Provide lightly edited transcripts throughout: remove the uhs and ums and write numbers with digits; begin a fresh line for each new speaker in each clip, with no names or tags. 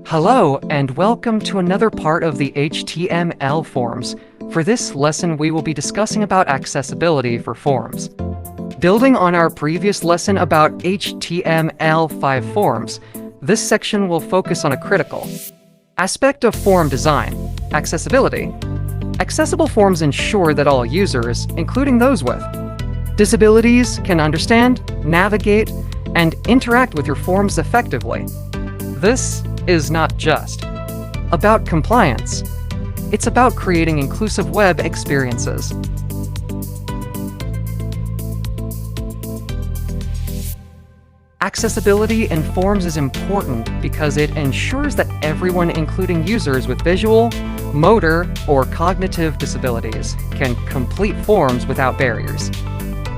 Hello, and welcome to another part of the HTML forms. For this lesson, we will be discussing about accessibility for forms. Building on our previous lesson about HTML5 forms, this section will focus on a critical aspect of form design: accessibility. Accessible forms ensure that all users, including those with disabilities, can understand, navigate, and interact with your forms effectively. This is not just about compliance. It's about creating inclusive web experiences. Accessibility in forms is important because it ensures that everyone, including users with visual, motor, or cognitive disabilities, can complete forms without barriers.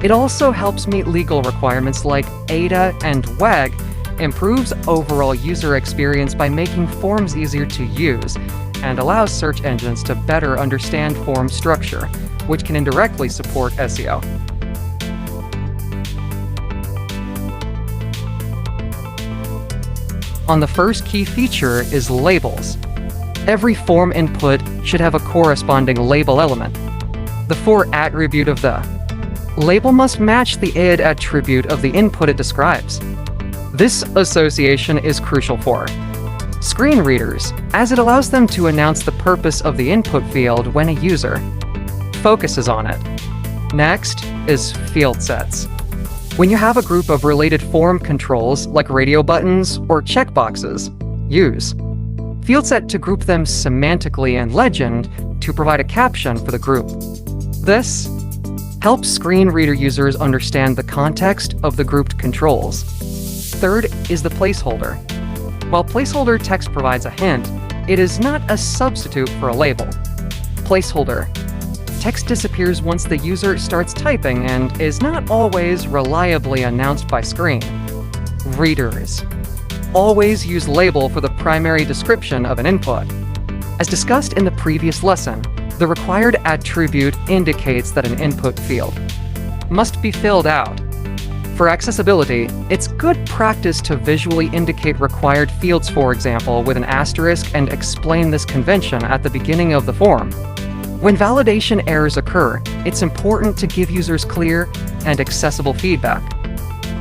It also helps meet legal requirements like ADA and WAG, improves overall user experience by making forms easier to use, and allows search engines to better understand form structure, which can indirectly support SEO. On the first key feature is labels. Every form input should have a corresponding label element. The for attribute of the label must match the id attribute of the input it describes. This association is crucial for screen readers, as it allows them to announce the purpose of the input field when a user focuses on it. Next is field sets. When you have a group of related form controls, like radio buttons or checkboxes, use field set to group them semantically and legend to provide a caption for the group. This helps screen reader users understand the context of the grouped controls. Third is the placeholder. While placeholder text provides a hint, it is not a substitute for a label. Placeholder text disappears once the user starts typing and is not always reliably announced by screen readers. Always use label for the primary description of an input. As discussed in the previous lesson, the required attribute indicates that an input field must be filled out. For accessibility, it's good practice to visually indicate required fields, for example, with an asterisk, and explain this convention at the beginning of the form. When validation errors occur, it's important to give users clear and accessible feedback.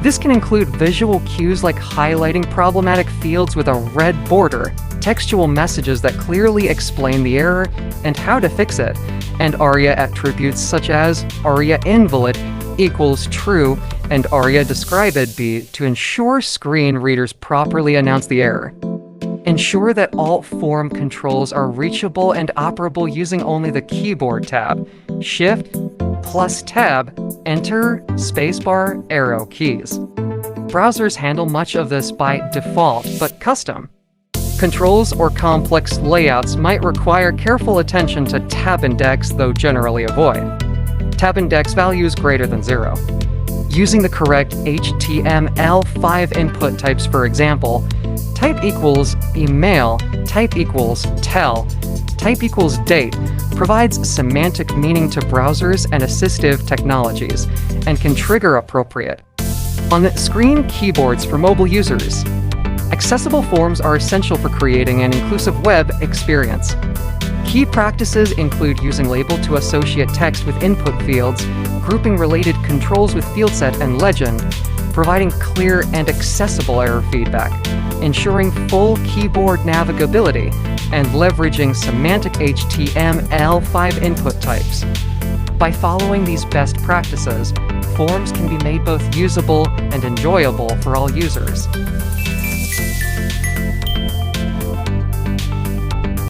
This can include visual cues like highlighting problematic fields with a red border, textual messages that clearly explain the error and how to fix it, and ARIA attributes such as ARIA invalid equals true and ARIA described be to ensure screen readers properly announce the error. Ensure that all form controls are reachable and operable using only the keyboard tab, Shift plus Tab, Enter, Spacebar, Arrow keys. Browsers handle much of this by default, but custom controls or complex layouts might require careful attention to tab index, though generally avoid tab index values greater than 0. Using the correct HTML5 input types, for example, type equals email, type equals tell, type equals date, provides semantic meaning to browsers and assistive technologies, and can trigger appropriate on-screen keyboards for mobile users. Accessible forms are essential for creating an inclusive web experience. Key practices include using label to associate text with input fields, grouping related controls with field set and legend, providing clear and accessible error feedback, ensuring full keyboard navigability, and leveraging semantic HTML5 input types. By following these best practices, forms can be made both usable and enjoyable for all users.